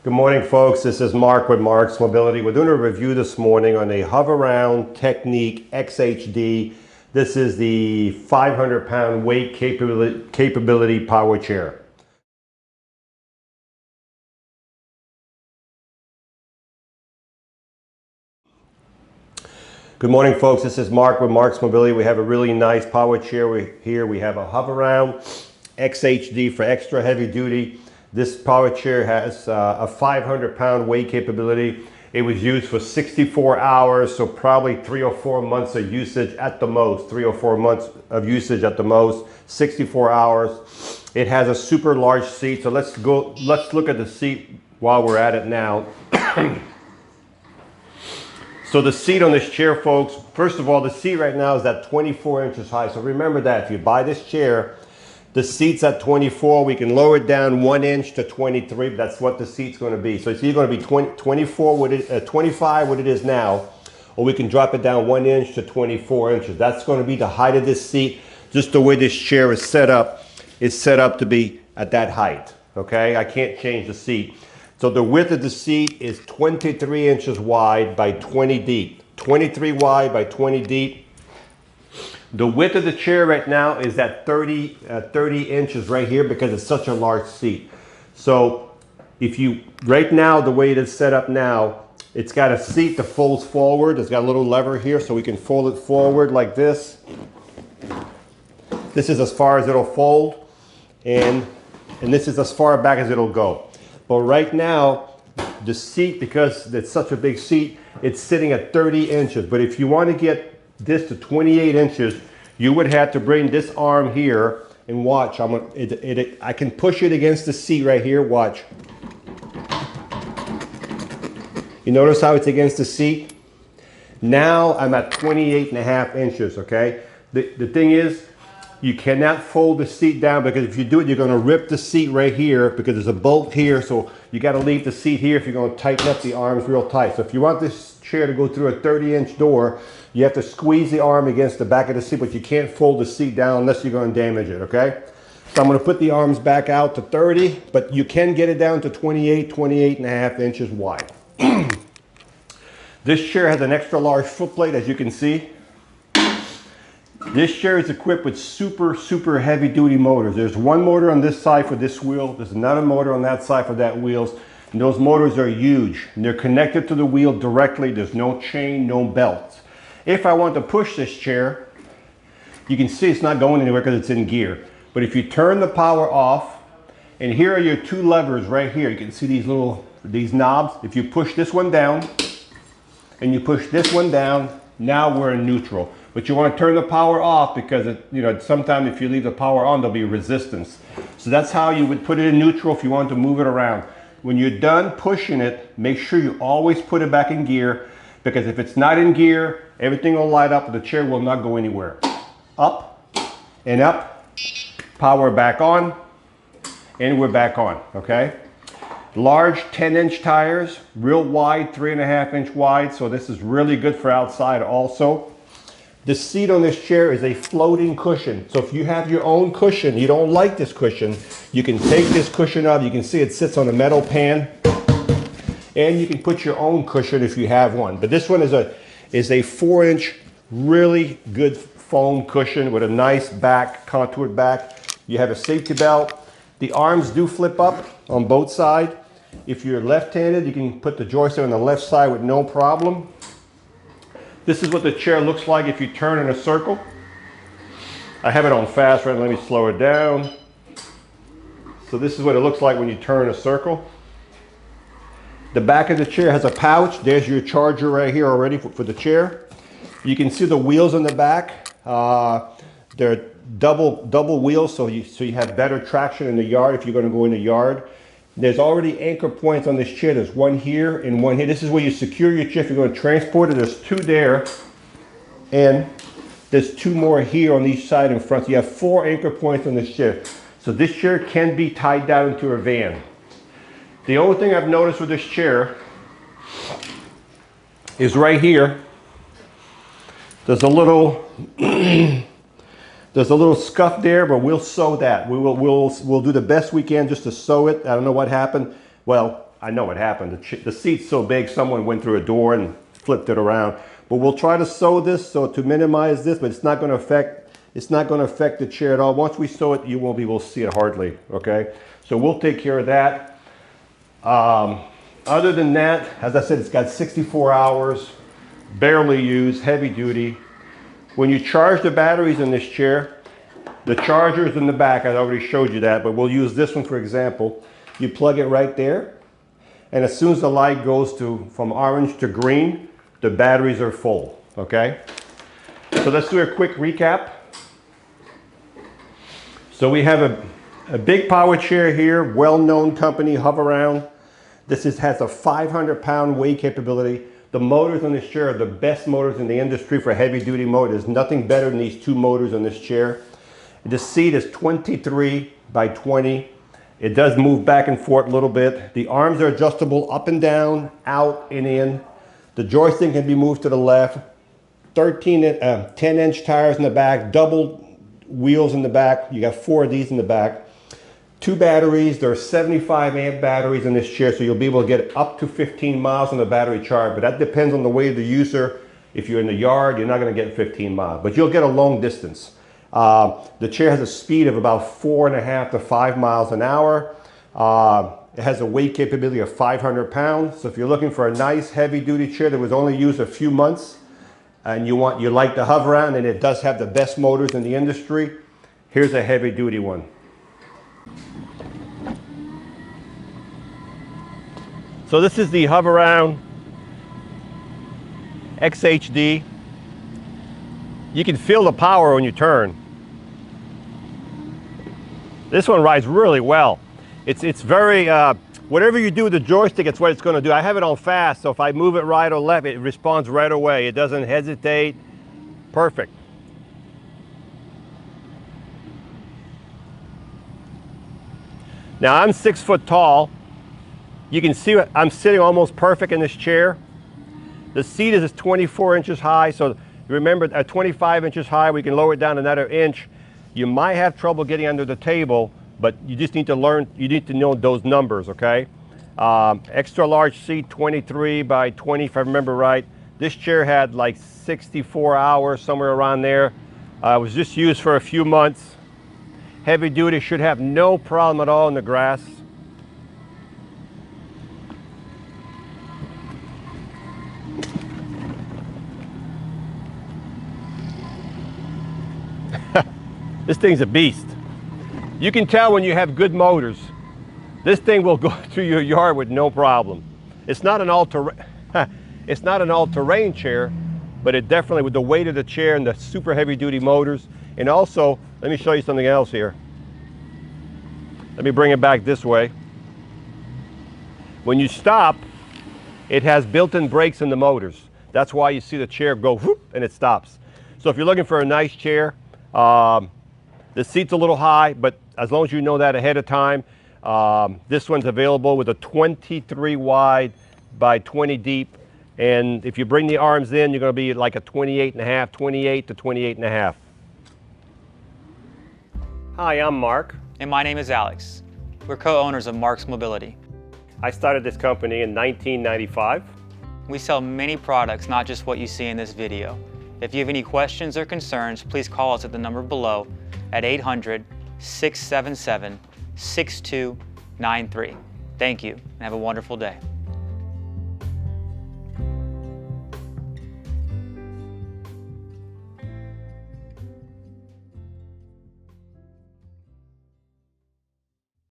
Good morning, folks. This is Marc with Marcs Mobility. We're doing a review this morning on a Hoveround Teknique XHD. This is the 500-pound weight capability power chair. Good morning, folks. This is Marc with Marcs Mobility. We have a really nice power chair here. We have a Hoveround XHD for extra heavy duty. This power chair has a 500-pound weight capability. It was used for 64 hours, so probably 3 or 4 months of usage at the most. 3 or 4 months of usage at the most. 64 hours. It has a super large seat. So let's look at the seat while we're at it now. So the seat on this chair, folks, first of all, the seat right now is at 24 inches high. So remember that if you buy this chair, the seat's at 24. We can lower it down 1 inch to 23. That's what the seat's going to be. So it's either going to be 25 what it is now, or we can drop it down 1 inch to 24 inches. That's going to be the height of this seat. Just the way this chair is set up, it's set up to be at that height. Okay, I can't change the seat. So the width of the seat is 23 inches wide by 20 deep. 23 wide by 20 deep. The width of the chair right now is at 30 inches right here because it's such a large seat. So if you, right now, the way it is set up now, it's got a seat that folds forward. It's got a little lever here so we can fold it forward like this. This is as far as it'll fold, and this is as far back as it'll go. But right now, the seat, because it's such a big seat, it's sitting at 30 inches. But if you want to get this to 28 inches, you would have to bring this arm here and watch. I can push it against the seat right here. Watch. You notice how it's against the seat? Now I'm at 28.5 inches, okay? The thing is, you cannot fold the seat down, because if you do it, you're going to rip the seat right here because there's a bolt here. So you got to leave the seat here if you're going to tighten up the arms real tight. So if you want this chair to go through a 30-inch door, you have to squeeze the arm against the back of the seat, but you can't fold the seat down unless you're going to damage it, okay? So I'm going to put the arms back out to 30, but you can get it down to 28.5 inches wide. This chair has an extra large footplate, as you can see. This chair is equipped with super heavy duty motors. There's one motor on this side for this wheel. There's another motor on that side for that wheels. And those motors are huge. And they're connected to the wheel directly. There's no chain, no belts. If I want to push this chair, you can see it's not going anywhere because it's in gear. But if you turn the power off, and here are your two levers right here. You can see these knobs. If you push this one down and you push this one down, now we're in neutral. But you want to turn the power off because sometimes if you leave the power on, there'll be resistance. So that's how you would put it in neutral if you want to move it around. When you're done pushing it, make sure you always put it back in gear, because if it's not in gear, everything will light up and the chair will not go anywhere. Up and up, power back on, and we're back on, okay? Large 10-inch tires, real wide, 3.5-inch wide, so this is really good for outside also. The seat on this chair is a floating cushion. So if you have your own cushion, you don't like this cushion, you can take this cushion up. You can see it sits on a metal pan. And you can put your own cushion if you have one. But this one is a 4-inch, really good foam cushion with a nice back, contoured back. You have a safety belt. The arms do flip up on both sides. If you're left-handed, you can put the joystick on the left side with no problem. This is what the chair looks like if you turn in a circle. I have it on fast, right? Let me slow it down. So this is what it looks like when you turn a circle. The back of the chair has a pouch. There's your charger right here already for the chair. You can see the wheels on the back. They're double wheels, so you have better traction in the yard if you're going to go in the yard. There's already anchor points on this chair. There's one here and one here. This is where you secure your chair if you're going to transport it. There's two there, and there's two more here on each side in front. So you have 4 anchor points on this chair. So this chair can be tied down into a van. The only thing I've noticed with this chair is right here. There's a little There's a little scuff there, but we'll sew that. We'll do the best we can just to sew it. I don't know what happened. Well, I know it happened. The seat's so big, someone went through a door and flipped it around. But we'll try to sew this so to minimize this, but it's not going to affect the chair at all. Once we sew it, you won't be able to see it hardly, okay? So we'll take care of that. Other than that, as I said, it's got 64 hours, barely used, heavy duty. When you charge the batteries in this chair, the charger's in the back. I already showed you that, but we'll use this one for example. You plug it right there, and as soon as the light goes from orange to green, the batteries are full, okay? So let's do a quick recap. So we have a big power chair here, well-known company, Hoveround. This has a 500-pound weight capability. The motors on this chair are the best motors in the industry for heavy-duty motors. There's nothing better than these two motors on this chair. The seat is 23 by 20. It does move back and forth a little bit. The arms are adjustable up and down, out and in. The joystick can be moved to the left. 10-inch tires in the back, double wheels in the back. You got 4 of these in the back. 2 batteries. There are 75 amp batteries in this chair, so you'll be able to get up to 15 miles on the battery charge, but that depends on the way of the user. If you're in the yard, you're not going to get 15 miles, but you'll get a long distance. The chair has a speed of about 4.5 to 5 miles an hour. It has a weight capability of 500 pounds. So if you're looking for a nice heavy duty chair that was only used a few months and you like the Hoveround, and it does have the best motors in the industry, here's a heavy duty one. So this is the Hoveround XHD. You can feel the power when you turn. This one rides really well. It's very, whatever you do with the joystick, it's what it's going to do. I have it on fast, so if I move it right or left, it responds right away. It doesn't hesitate. Perfect. Now I'm 6 foot tall. You can see I'm sitting almost perfect in this chair. The seat is 24 inches high, so remember at 25 inches high, we can lower it down another inch. You might have trouble getting under the table, but you just need to learn, you need to know those numbers, okay? Extra large seat, 23 by 20, if I remember right. This chair had like 64 hours, somewhere around there. It was just used for a few months. Heavy duty, should have no problem at all in the grass. This thing's a beast. You can tell when you have good motors. This thing will go through your yard with no problem. It's not an all-terrain chair, but it definitely, with the weight of the chair and the super heavy duty motors. And also, let me show you something else here. Let me bring it back this way. When you stop, it has built-in brakes in the motors. That's why you see the chair go whoop and it stops. So if you're looking for a nice chair, the seat's a little high, but as long as you know that ahead of time, this one's available with a 23 wide by 20 deep. And if you bring the arms in, you're going to be like a 28.5, 28 to 28.5. Hi, I'm Marc. And my name is Alex. We're co-owners of Marcs Mobility. I started this company in 1995. We sell many products, not just what you see in this video. If you have any questions or concerns, please call us at the number below at 800-677-6293. Thank you, and have a wonderful day.